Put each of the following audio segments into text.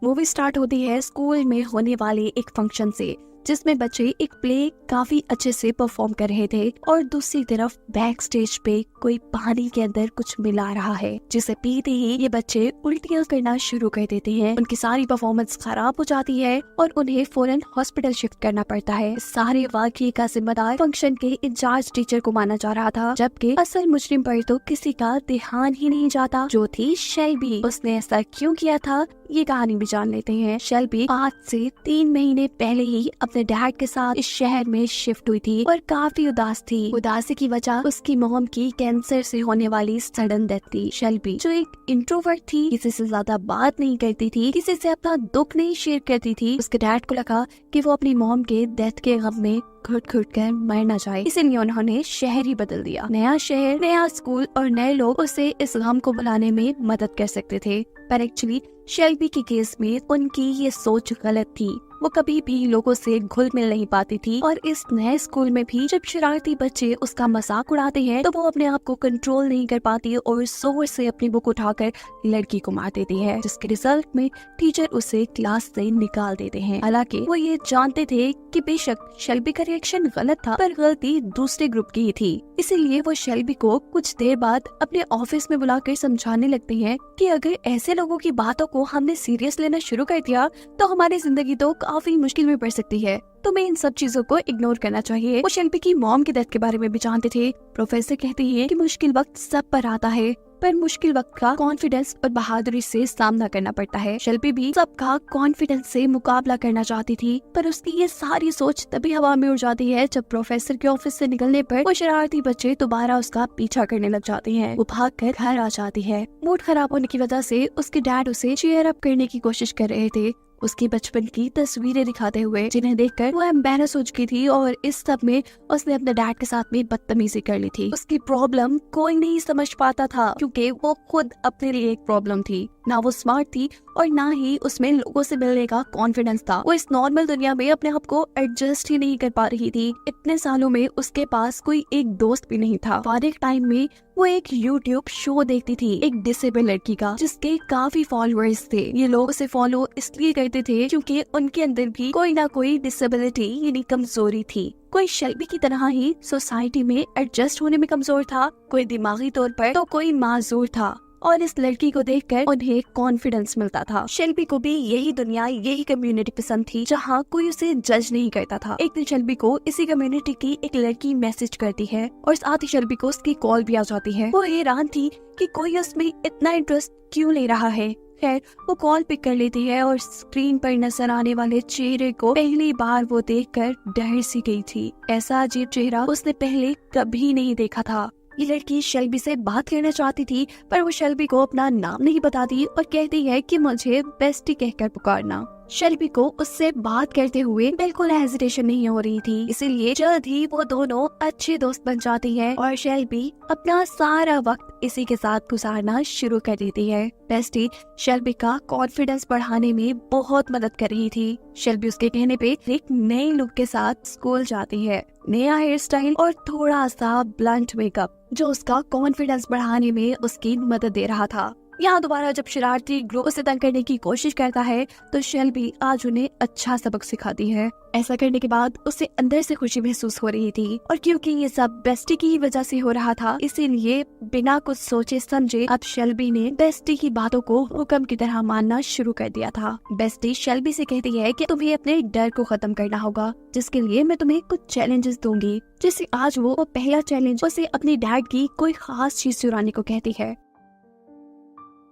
Movie start होती है school में होने वाले एक फंक्शन से, जिसमें बच्चे एक प्ले काफी अच्छे से परफॉर्म कर रहे थे और दूसरी तरफ बैक स्टेज पे कोई पानी के अंदर कुछ मिला रहा है, जिसे पीते ही ये बच्चे उल्टियां करना शुरू कर देते हैं। उनकी सारी परफॉर्मेंस खराब हो जाती है और उन्हें फौरन हॉस्पिटल शिफ्ट करना पड़ता है। सारे वाकये का जिम्मेदार फंक्शन के इंचार्ज टीचर को माना जा रहा था, जबकि असल मुजरिम पर तो किसी का ध्यान ही नहीं जाता, जो थी शेल्बी। उसने ऐसा क्यों किया था, ये कहानी भी जान लेते हैं। शेल्बी आज से 3 महीने पहले ही अपने डैड के साथ इस शहर में शिफ्ट हुई थी और काफी उदास थी। उदासी की वजह उसकी मॉम की कैंसर से होने वाली सडन डेथ थी। शेल्बी जो एक इंट्रोवर्ट थी, किसी से ज्यादा बात नहीं करती थी, किसी से अपना दुख नहीं शेयर करती थी। उसके डैड को लगा कि वो अपनी मॉम के डेथ के गम में घुट घुट कर मर न जाए, इसीलिए उन्होंने शहर ही बदल दिया। नया शहर, नया स्कूल और नए लोग उसे इस गम को भुलाने में मदद कर सकते थे, पर एक्चुअली शेल्बी के केस में उनकी ये सोच गलत थी। वो कभी भी लोगों से घुल मिल नहीं पाती थी और इस नए स्कूल में भी जब शरारती बच्चे उसका मजाक उड़ाते हैं तो वो अपने आप को कंट्रोल नहीं कर पाती और जोर से अपनी बुक उठाकर लड़की को मार देती है, जिसके रिजल्ट में टीचर उसे क्लास से निकाल देते हैं। हालांकि वो ये जानते थे कि बेशक शेल्बी का रिएक्शन गलत था, पर गलती दूसरे ग्रुप की ही थी। इसीलिए वो शेल्बी को कुछ देर बाद अपने ऑफिस में बुलाकर समझाने लगते हैं कि अगर ऐसे लोगों की बातों को हमने सीरियस लेना शुरू कर दिया तो हमारी जिंदगी तो काफी मुश्किल में पड़ सकती है। तुम्हें इन सब चीजों को इग्नोर करना चाहिए। वो शेल्बी की मॉम की डेथ के बारे में भी जानते थे। प्रोफेसर कहते हैं कि मुश्किल वक्त सब पर आता है, पर मुश्किल वक्त का कॉन्फिडेंस और बहादुरी से सामना करना पड़ता है। शेल्बी भी सबका कॉन्फिडेंस से मुकाबला करना चाहती थी, पर उसकी ये सारी सोच तभी हवा में उड़ जाती है जब प्रोफेसर के ऑफिस से निकलने पर वो शरारती बच्चे दोबारा उसका पीछा करने लग जाते हैं। वो भागकर घर आ जाती है। मूड खराब होने की वजह से उसके डैड उसे चीयर अप करने की कोशिश कर रहे थे, उसकी बचपन की तस्वीरें दिखाते हुए, जिन्हें देखकर वो एम्बैरस हो चुकी थी और इस सब में उसने अपने डैड के साथ में बदतमीजी कर ली थी। उसकी प्रॉब्लम कोई नहीं समझ पाता था, क्योंकि वो खुद अपने लिए एक प्रॉब्लम थी। ना वो स्मार्ट थी और ना ही उसमें लोगों से मिलने का कॉन्फिडेंस था। वो इस नॉर्मल दुनिया में अपने आप को एडजस्ट ही नहीं कर पा रही थी। इतने सालों में उसके पास कोई एक दोस्त भी नहीं था। फारिग टाइम में वो एक YouTube शो देखती थी, एक डिसेबल लड़की का, जिसके काफी फॉलोअर्स थे। ये लोग उसे फॉलो इसलिए करते थे क्योंकि उनके अंदर भी कोई ना कोई डिसेबिलिटी यानी कमजोरी थी। कोई शेल्बी की तरह ही सोसाइटी में एडजस्ट होने में कमजोर था, कोई दिमागी तौर पर तो कोई माजूर था, और इस लड़की को देखकर उन्हें कॉन्फिडेंस मिलता था। शेल्बी को भी यही दुनिया, यही कम्युनिटी पसंद थी जहाँ कोई उसे जज नहीं करता था। एक दिन शेल्बी को इसी कम्युनिटी की एक लड़की मैसेज करती है और साथ ही शेल्बी को उसकी कॉल भी आ जाती है। वो हैरान थी कि कोई उसमें इतना इंटरेस्ट क्यों ले रहा है। खैर, वो कॉल पिक कर लेती है और स्क्रीन पर नजर आने वाले चेहरे को पहली बार वो देखकर डर सी गई थी। ऐसा अजीब चेहरा उसने पहले कभी नहीं देखा था। ये लड़की शेल्बी से बात करना चाहती थी, पर वो शेल्बी को अपना नाम नहीं बताती और कहती है कि मुझे बेस्टी कहकर पुकारना। शेल्बी को उससे बात करते हुए बिल्कुल हेजिटेशन नहीं हो रही थी, इसीलिए जल्द ही वो दोनों अच्छे दोस्त बन जाती है और शेल्बी अपना सारा वक्त इसी के साथ गुजारना शुरू कर देती है। बेस्टी शेल्बी का कॉन्फिडेंस बढ़ाने में बहुत मदद कर रही थी। शेल्बी उसके कहने पे एक नए लुक के साथ स्कूल जाती है, नया हेयर स्टाइल और थोड़ा सा ब्लंट मेकअप, जो उसका कॉन्फिडेंस बढ़ाने में उसकी मदद दे रहा था। यहाँ दोबारा जब शरारती ग्रुप उसे तंग करने की कोशिश करता है तो शेल्बी आज उन्हें अच्छा सबक सिखाती है। ऐसा करने के बाद उसे अंदर से खुशी महसूस हो रही थी, और क्योंकि ये सब बेस्टी की वजह से हो रहा था, इसीलिए बिना कुछ सोचे समझे अब शेल्बी ने बेस्टी की बातों को हुक्म की तरह मानना शुरू कर दिया था। बेस्टी शेल्बी से कहती है कि तुम्हें अपने डर को खत्म करना होगा, जिसके लिए मैं तुम्हें कुछ चैलेंजेस दूंगी। जैसे आज वो पहला चैलेंज उसे अपने डैड की कोई खास चीज चुराने को कहती है।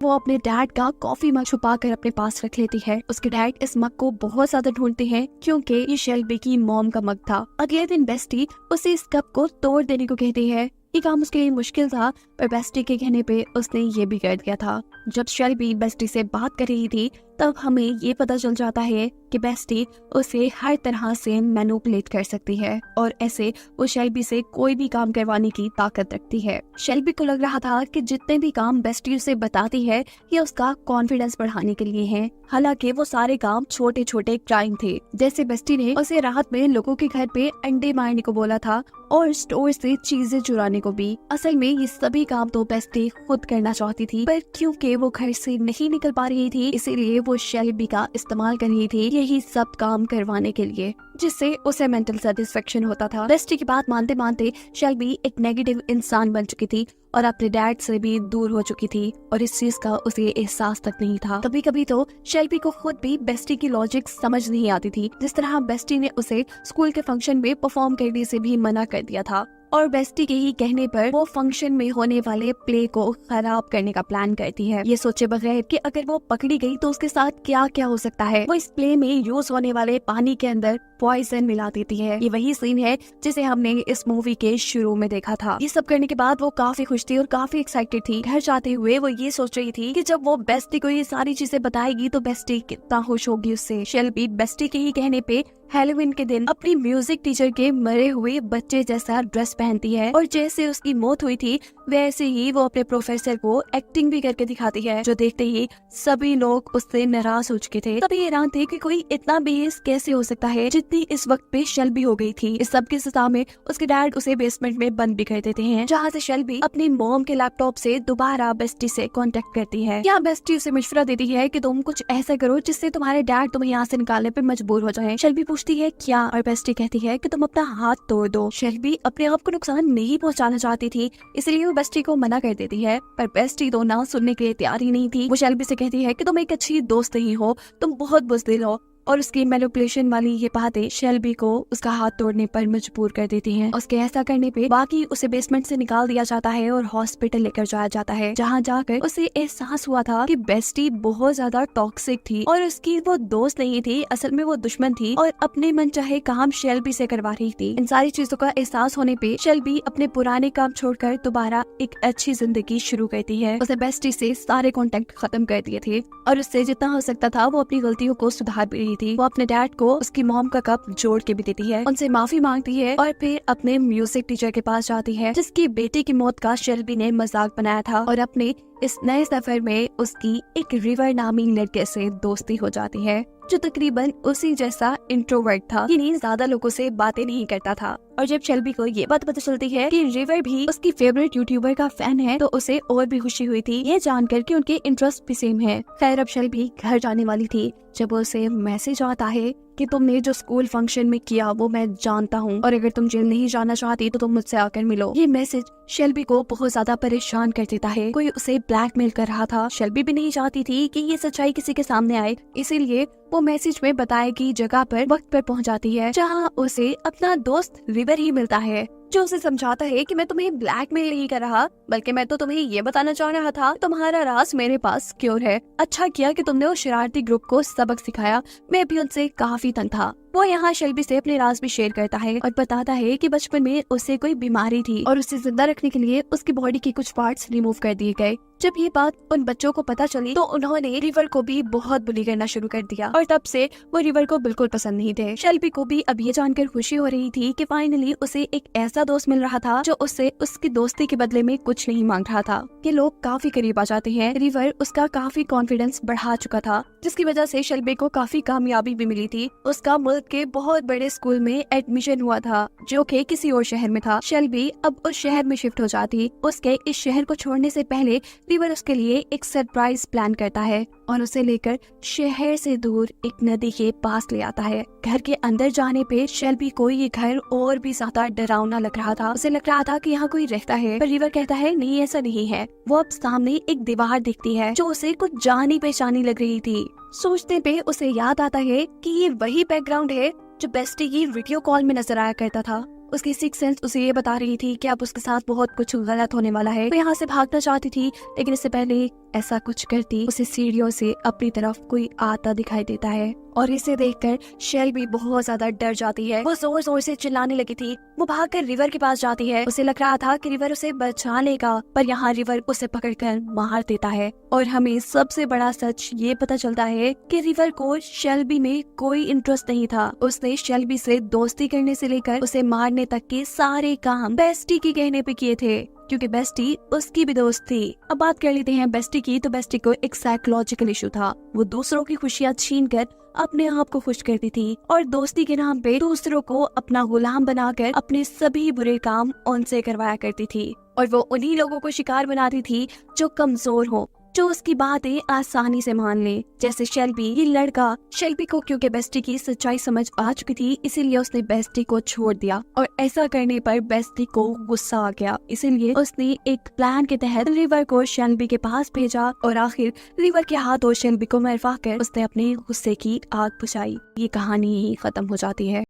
वो अपने डैड का कॉफी मग छुपा कर अपने पास रख लेती है। उसके डैड इस मग को बहुत ज्यादा ढूंढते हैं क्योंकि ये शेल्बी की मॉम का मग था। अगले दिन बेस्टी उसे इस कप को तोड़ देने को कहती है। ये काम उसके लिए मुश्किल था, पर बेस्टी के कहने पे उसने ये भी कर दिया था। जब शेल्बी बेस्टी से बात कर रही थी तब हमें ये पता चल जाता है कि बेस्टी उसे हर तरह से मैनिपुलेट कर सकती है और ऐसे वो शेल्बी से कोई भी काम करवाने की ताकत रखती है। शेल्बी को लग रहा था कि जितने भी काम बेस्टी उसे बताती है ये उसका कॉन्फिडेंस बढ़ाने के लिए हैं। हालांकि वो सारे काम छोटे छोटे क्राइम थे। जैसे बेस्टी ने उसे रात में लोगों के घर पे अंडे मारने को बोला था और स्टोर से चीजें चुराने को भी। असल में ये सभी काम तो बेस्टी खुद करना चाहती थी, पर क्योंकि वो घर से नहीं निकल पा रही थी इसीलिए वो शेल्बी का इस्तेमाल कर रही थी यही सब काम करवाने के लिए, जिससे उसे मेंटल सेटिस्फेक्शन होता था। बेस्टी की बात मानते मानते शेल्बी एक नेगेटिव इंसान बन चुकी थी और अपने डैड से भी दूर हो चुकी थी और इस चीज का उसे एहसास तक नहीं था। कभी कभी तो शेल्बी को खुद भी बेस्टी की लॉजिक समझ नहीं आती थी। जिस तरह बेस्टी ने उसे स्कूल के फंक्शन में परफॉर्म करने से भी मना कर दिया था और बेस्टी के ही कहने पर वो फंक्शन में होने वाले प्ले को खराब करने का प्लान करती है, ये सोचे बगैर कि अगर वो पकड़ी गई तो उसके साथ क्या क्या हो सकता है। वो इस प्ले में यूज होने वाले पानी के अंदर पॉइजन मिला देती है। ये वही सीन है जिसे हमने इस मूवी के शुरू में देखा था। ये सब करने के बाद वो काफी खुश थी और काफी एक्साइटेड थी। घर जाते हुए वो ये सोच रही थी कि जब वो बेस्टी को ये सारी चीजें बताएगी तो बेस्टी कितना खुश होगी उससे। शेल्बी बेस्टी के ही कहने पे हैलोवीन के दिन अपनी म्यूजिक टीचर के मरे हुए बच्चे जैसा ड्रेस पहनती है और जैसे उसकी मौत हुई थी वैसे ही वो अपने प्रोफेसर को एक्टिंग भी करके दिखाती है, जो देखते ही सभी लोग उससे नाराज हो चुके थे। तभी हैरान थे कि कोई इतना बेहस कैसे हो सकता है जितनी इस वक्त पे शेल्बी हो गई थी। इस सब की सजा में उसके डैड उसे बेसमेंट में बंद भी कर देते हैं, जहाँ से शेल्बी अपनी मॉम के लैपटॉप से दोबारा बेस्टी से कांटेक्ट करती है। यहाँ बेस्टी उसे मशवरा देती है कि तुम कुछ ऐसा करो जिससे तुम्हारे डैड तुम्हें यहाँ से निकालने पे मजबूर हो जाए। शेल्बी पूछती है क्या, और बेस्टी कहती है कि तुम अपना हाथ तोड़ दो। शेल्बी अपने आप को नुकसान नहीं पहुँचाना चाहती थी इसलिए वो बेस्टी को मना कर देती है, पर बेस्टी तो ना सुनने के लिए तैयार ही नहीं थी। वो शेल्बी से कहती है कि तुम एक अच्छी दोस्त नहीं हो, तुम बहुत बुज़दिल हो, और उसकी मैनिपुलेशन वाली ये बातें शेल्बी को उसका हाथ तोड़ने पर मजबूर कर देती हैं। उसके ऐसा करने पे बाकी उसे बेसमेंट से निकाल दिया जाता है और हॉस्पिटल लेकर जाया जाता है, जहाँ जाकर उसे एहसास हुआ था कि बेस्टी बहुत ज्यादा टॉक्सिक थी और उसकी वो दोस्त नहीं थी, असल में वो दुश्मन थी और अपने मन चाहे काम शेल्बी से करवा रही थी। इन सारी चीजों का एहसास होने पे शेल्बी अपने पुराने काम छोड़कर दोबारा एक अच्छी जिंदगी शुरू करती है। उसे बेस्टी से सारे कॉन्टेक्ट खत्म कर दिए थे और उससे जितना हो सकता था वो अपनी गलतियों को सुधार भी रही थी। वो अपने डैड को उसकी मॉम का कप जोड़ के भी देती है, उनसे माफी मांगती है और फिर अपने म्यूजिक टीचर के पास जाती है जिसकी बेटी की मौत का शेल्बी ने मजाक बनाया था और अपने इस नए सफर में उसकी एक रिवर नामी लड़के से दोस्ती हो जाती है जो तकरीबन उसी जैसा इंट्रोवर्ट था, यानी ज्यादा लोगों से बातें नहीं करता था। और जब शेल्बी को ये बात पता चलती है कि रिवर भी उसकी फेवरेट यूट्यूबर का फैन है तो उसे और भी खुशी हुई थी ये जानकर कि उनके इंटरेस्ट भी सेम है। खैर अब शेल्बी घर जाने वाली थी जब उसे मैसेज आता है कि तुमने जो स्कूल फंक्शन में किया वो मैं जानता हूँ और अगर तुम जेल नहीं जाना चाहती तो तुम मुझसे आकर मिलो। ये मैसेज शेल्बी को बहुत ज्यादा परेशान कर देता है। कोई उसे ब्लैकमेल कर रहा था। शेल्बी भी नहीं चाहती थी कि ये सच्चाई किसी के सामने आए, इसीलिए वो मैसेज में बताए गई जगह पर वक्त पर पहुंच जाती है जहां उसे अपना दोस्त रिवर ही मिलता है जो उसे समझाता है कि मैं तुम्हें ब्लैकमेल नहीं कर रहा बल्कि मैं तो तुम्हें ये बताना चाह रहा था तुम्हारा राज मेरे पास सिक्योर है। अच्छा किया कि तुमने उस शरारती ग्रुप को सबक सिखाया, मैं भी उनसे काफी तंग था। वो यहाँ शेल्बी से अपने राज भी शेयर करता है और बताता है कि बचपन में उसे कोई बीमारी थी और उसे जिंदा रखने के लिए उसकी बॉडी के कुछ पार्ट्स रिमूव कर दिए गए। जब ये बात उन बच्चों को पता चली तो उन्होंने रिवर को भी बहुत बुली करना शुरू कर दिया और तब से वो रिवर को बिल्कुल पसंद नहीं थे। शेल्बी को भी अब ये जानकर खुशी हो रही थी कि फाइनली उसे एक ऐसा दोस्त मिल रहा था जो उससे उसकी दोस्ती के बदले में कुछ नहीं मांग रहा था। ये लोग काफी करीब आ जाते हैं। रिवर उसका काफी कॉन्फिडेंस बढ़ा चुका था जिसकी वजह से शेल्बी को काफी कामयाबी भी मिली थी। उसका मुल्क के बहुत बड़े स्कूल में एडमिशन हुआ था जो कि किसी और शहर में था। शेल्बी अब उस शहर में शिफ्ट हो जाती। उसके इस शहर को छोड़ने से पहले रिवर उसके लिए एक सरप्राइज प्लान करता है और उसे लेकर शहर से दूर एक नदी के पास ले आता है। घर के अंदर जाने पे शेल्बी को ये घर और भी ज्यादा डरावना लग रहा था। उसे लग रहा था कि यहाँ कोई रहता है, पर रिवर कहता है नहीं ऐसा नहीं है। वो अब सामने एक दीवार दिखती है जो उसे कुछ जानी पहचानी लग रही थी। सोचते पे उसे याद आता है कि ये वही बैकग्राउंड है जो बेस्टी की वीडियो कॉल में नजर आया करता था। उसकी सिक्स सेंस उसे ये बता रही थी कि अब उसके साथ बहुत कुछ गलत होने वाला है। वो यहाँ से भागना चाहती थी, लेकिन इससे पहले ऐसा कुछ करती उसे सीढ़ियों से अपनी तरफ कोई आता दिखाई देता है और इसे देखकर शेल्बी बहुत ज्यादा डर जाती है। वो जोर जोर से चिल्लाने लगी थी। वो भागकर रिवर के पास जाती है। उसे लग रहा था कि रिवर उसे बचा लेगा, पर यहाँ रिवर उसे पकड़कर मार देता है और हमें सबसे बड़ा सच ये पता चलता है कि रिवर को शेल्बी में कोई इंटरेस्ट नहीं था। उसने शेल्बी से दोस्ती करने से लेकर उसे मारने तक के सारे काम बेस्टी के कहने पे किए थे, क्योंकि बेस्टी उसकी भी दोस्त थी। अब बात कर लेते हैं बेस्टी की। तो बेस्टी को एक साइकोलॉजिकल इशू था। वो दूसरों की खुशियां छीनकर अपने आप को खुश करती थी और दोस्ती के नाम पे दूसरों को अपना गुलाम बनाकर अपने सभी बुरे काम उनसे करवाया करती थी। और वो उन्हीं लोगों को शिकार बनाती थी जो कमजोर हो, जो उसकी बातें आसानी से मान ले, जैसे शेल्बी। ये लड़का शेल्बी को क्योंकि बेस्टी की सच्चाई समझ आ चुकी थी, इसीलिए उसने बेस्टी को छोड़ दिया और ऐसा करने पर बेस्टी को गुस्सा आ गया। इसीलिए उसने एक प्लान के तहत रिवर को शेल्बी के पास भेजा और आखिर रिवर के हाथों शेल्बी को मरवा कर उसने अपने गुस्से की आग बुझाई। ये कहानी ही खत्म हो जाती है।